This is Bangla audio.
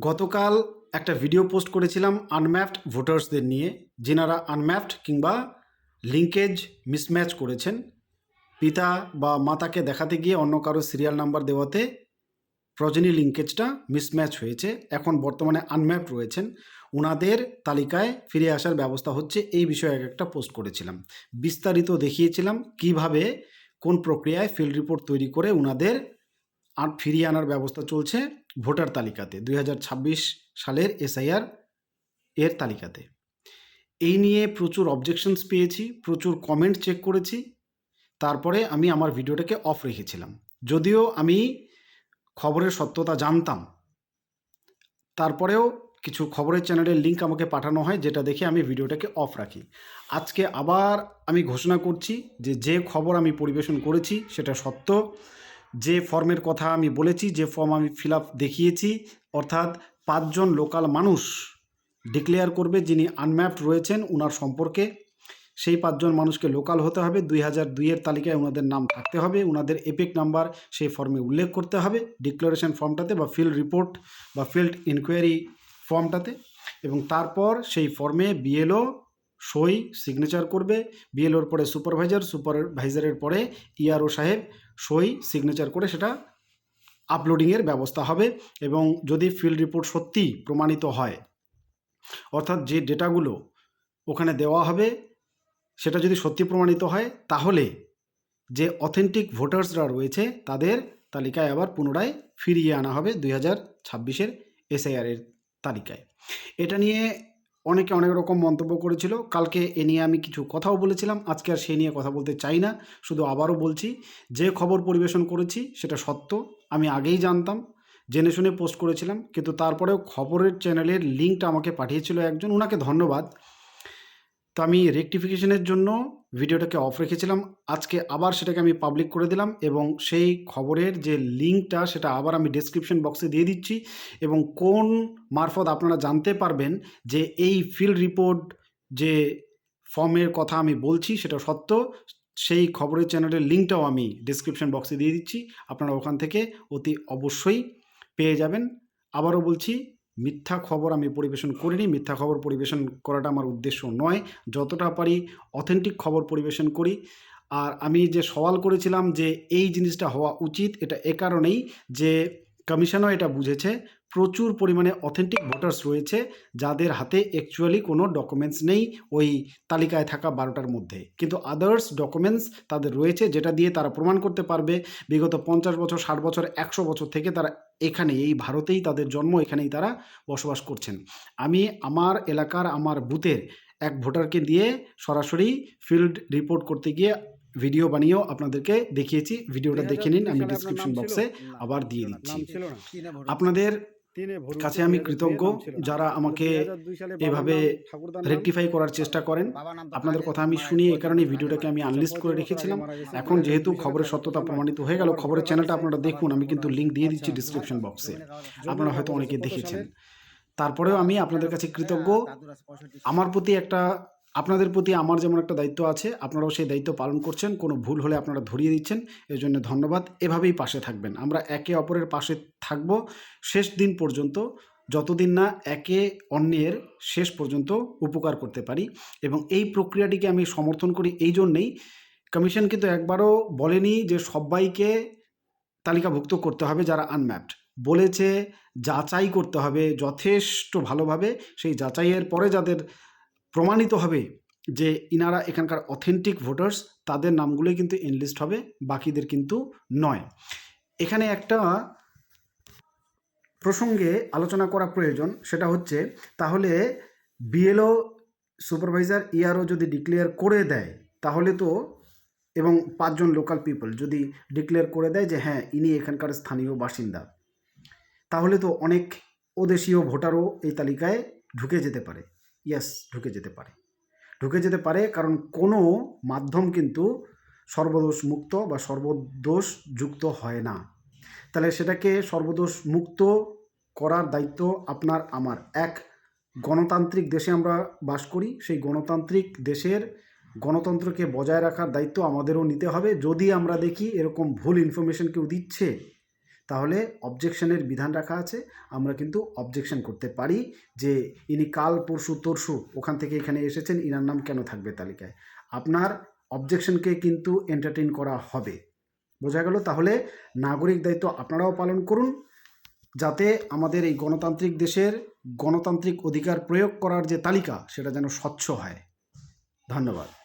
গতকাল একটা ভিডিও পোস্ট করেছিলাম আনম্যাপড ভোটার্সদের নিয়ে, যিনারা আনম্যাপড কিংবা লিঙ্কেজ মিসম্যাচ করেছেন। পিতা বা মাতাকে দেখাতে গিয়ে অন্য কারো সিরিয়াল নাম্বার দেওয়াতে প্রজনী লিঙ্কেজটা মিসম্যাচ হয়েছে। এখন বর্তমানে আনম্যাপড রয়েছেন, ওনাদের তালিকায় ফিরে আসার ব্যবস্থা হচ্ছে। এই বিষয়ে একটা পোস্ট করেছিলাম, বিস্তারিত দেখিয়েছিলাম কিভাবে কোন প্রক্রিয়ায় ফিল্ড রিপোর্ট তৈরি করে ওনাদের ফিরিয়ে আনার ব্যবস্থা চলছে ভোটার তালিকাতে, 2026 সালের SIR এর তালিকাতে। এই নিয়ে প্রচুর অবজেকশনস পেয়েছি, প্রচুর কমেন্ট চেক করেছি, তারপরে আমি আমার ভিডিওটাকে অফ রেখেছিলাম। যদিও আমি খবরের সত্যতা জানতাম, তারপরেও কিছু খবরের চ্যানেলের লিঙ্ক আমাকে পাঠানো হয়, যেটা দেখে আমি ভিডিওটাকে অফ রাখি। আজকে আবার আমি ঘোষণা করছি যে খবর আমি পরিবেশন করেছি সেটা সত্য। যে ফর্মের কথা আমি বলেছি, যে ফর্ম আমি ফিল আপ দেখিয়েছি, অর্থাৎ 5 জন লোকাল মানুষ ডিক্লেয়ার করবে যিনি আনম্যাপড রয়েছেন ওনার সম্পর্কে। সেই 5 জন মানুষকে লোকাল হতে হবে, 2002 এর তালিকায় ওনাদের নাম থাকতে হবে, ওনাদের এপিক নাম্বার সেই ফর্মে উল্লেখ করতে হবে ডিক্লারেশন ফর্মটাতে বা ফিল্ড রিপোর্ট বা ফিল্ড ইনকোয়ারি ফর্মটাতে। এবং তারপর সেই ফর্মে BLO সই সিগনেচার করবে, BLOর পরে সুপারভাইজারের পরে ERO সাহেব সই সিগনেচার করে সেটা আপলোডিংয়ের ব্যবস্থা হবে। এবং যদি ফিল্ড রিপোর্ট সত্যি প্রমাণিত হয়, অর্থাৎ যে ডেটাগুলো ওখানে দেওয়া হবে সেটা যদি সত্যি প্রমাণিত হয়, তাহলে যে অথেন্টিক ভোটার্সরা রয়েছে তাদের তালিকায় আবার পুনরায় ফিরিয়ে আনা হবে 2026-এর SIR এর তালিকায়। এটা নিয়ে অনেকে অনেক রকম মন্তব্য করেছিল। কালকে এ নিয়ে আমি কিছু কথাও বলেছিলাম, আজকে আর সেই নিয়ে কথা বলতে চাই না। শুধু আবারও বলছি, যে খবর পরিবেশন করেছি সেটা সত্য। আমি আগেই জানতাম, জেনে শুনে পোস্ট করেছিলাম, কিন্তু তারপরেও খবরের চ্যানেলের লিঙ্কটা আমাকে পাঠিয়েছিল একজন, ওনাকে ধন্যবাদ। তো আমি রেকটিফিকেশনের জন্য ভিডিওটাকে অফ রেখেছিলাম, আজকে আবার সেটাকে আমি পাবলিক করে দিলাম। এবং সেই খবরের যে লিঙ্কটা সেটা আবার আমি ডেসক্রিপশন বক্সে দিয়ে দিচ্ছি। এবং কোন মারফত আপনারা জানতে পারবেন যে এই ফিল্ড রিপোর্ট যে ফর্মের কথা আমি বলছি সেটা সত্য, সেই খবরের চ্যানেলের লিঙ্কটাও আমি ডেসক্রিপশন বক্সে দিয়ে দিচ্ছি, আপনারা ওখান থেকে অতি অবশ্যই পেয়ে যাবেন। আবারও বলছি, মিথ্যা খবর আমি পরিবেশন করিনি, মিথ্যা খবর পরিবেশন করাটা আমার উদ্দেশ্য নয়, যতটা পারি অথেন্টিক খবর পরিবেশন করি। আর আমি যে সওয়াল করেছিলাম যে এই জিনিসটা হওয়া উচিত, এটা এ কারণেই যে কমিশনও এটা বুঝেছে প্রচুর পরিমাণে অথেন্টিক ভোটার্স রয়েছে যাদের হাতে অ্যাকচুয়ালি কোনো ডকুমেন্টস নেই ওই তালিকায় থাকা 12টার মধ্যে, কিন্তু আদার্স ডকুমেন্টস তাদের রয়েছে, যেটা দিয়ে তারা প্রমাণ করতে পারবে বিগত 50 বছর, 60 বছর, 100 বছর থেকে তারা এখানে এই ভারতেই তাদের জন্ম, এখানেই তারা বসবাস করছেন। আমি আমার এলাকার আমার বুথের এক ভোটারকে দিয়ে সরাসরি ফিল্ড রিপোর্ট করতে গিয়ে ভিডিও বানিয়েও আপনাদেরকে দেখিয়েছি, ভিডিওটা দেখে নিন, আমি ডিসক্রিপশন বক্সে আবার দিয়ে দিচ্ছি। আপনাদের কাছে আমি কৃতজ্ঞ যারা আমাকে এভাবে রেকটিফাই করার চেষ্টা করেন। আপনাদের কথা আমি শুনি, এই কারণে ভিডিওটাকে আমি আনলিস্ট করে রেখেছিলাম। এখন যেহেতু খবরের সত্যতা প্রমাণিত হয়ে গেল, খবরের চ্যানেলটা আপনারা দেখুন, আমি কিন্তু লিঙ্ক দিয়ে দিচ্ছি ডিসক্রিপশন বক্সে, আপনারা হয়তো অনেকে দেখেছেন। তারপরেও আমি আপনাদের কাছে কৃতজ্ঞ। আমার প্রতি আপনাদের প্রতি আমার যেমন একটা দায়িত্ব আছে, আপনারাও সেই দায়িত্ব পালন করছেন, কোনো ভুল হলে আপনারা ধরিয়ে দিচ্ছেন, এর জন্য ধন্যবাদ। এভাবেই পাশে থাকবেন, আমরা একে অপরের পাশে থাকব শেষ দিন পর্যন্ত, যতদিন না একে অন্যের শেষ পর্যন্ত উপকার করতে পারি। এবং এই প্রক্রিয়াটিকে আমি সমর্থন করি এই জন্যেই, কমিশন কিন্তু একবারও বলেনি যে সবাইকে তালিকাভুক্ত করতে হবে যারা আনম্যাপড, বলেছে যাচাই করতে হবে যথেষ্ট ভালোভাবে, সেই যাচাইয়ের পরে যাদের প্রমাণিত হবে যে ইনারা এখানকার অথেন্টিক ভোটার্স, তাদের নামগুলোই কিন্তু এনলিস্ট হবে, বাকিদের কিন্তু নয়। এখানে একটা প্রসঙ্গে আলোচনা করা প্রয়োজন, সেটা হচ্ছে তাহলে BLO সুপারভাইজার ERO যদি ডিক্লেয়ার করে দেয় তাহলে তো, এবং 5 জন লোকাল পিপল যদি ডিক্লেয়ার করে দেয় যে হ্যাঁ ইনি এখানকার স্থানীয় বাসিন্দা, তাহলে তো অনেক ওদেশীয় ভোটারও এই তালিকায় ঢুকে যেতে পারে। ইয়েস, ঢুকে যেতে পারে, কারণ কোনো মাধ্যম কিন্তু সর্বদোষ মুক্ত বা সর্বদোষ যুক্ত হয় না। তাহলে সেটাকে সর্বদোষ মুক্ত করার দায়িত্ব আপনার আমার। এক গণতান্ত্রিক দেশে আমরা বাস করি, সেই গণতান্ত্রিক দেশের গণতন্ত্রকে বজায় রাখার দায়িত্ব আমাদেরও নিতে হবে। যদি আমরা দেখি এরকম ভুল ইনফরমেশন কেউ দিচ্ছে, তাহলে অবজেকশনের বিধান রাখা আছে, আমরা কিন্তু অবজেকশন করতে পারি যে ইনি কাল পরশু তরশু ওখান থেকে এখানে এসেছেন, ইনার নাম কেন থাকবে তালিকায়। আপনার অবজেকশনকে কিন্তু এন্টারটেইন করা হবে। বোঝা গেল? তাহলে নাগরিক দায়িত্ব আপনারাও পালন করুন, যাতে আমাদের এই গণতান্ত্রিক দেশের গণতান্ত্রিক অধিকার প্রয়োগ করার যে তালিকা সেটা যেন স্বচ্ছ হয়। ধন্যবাদ।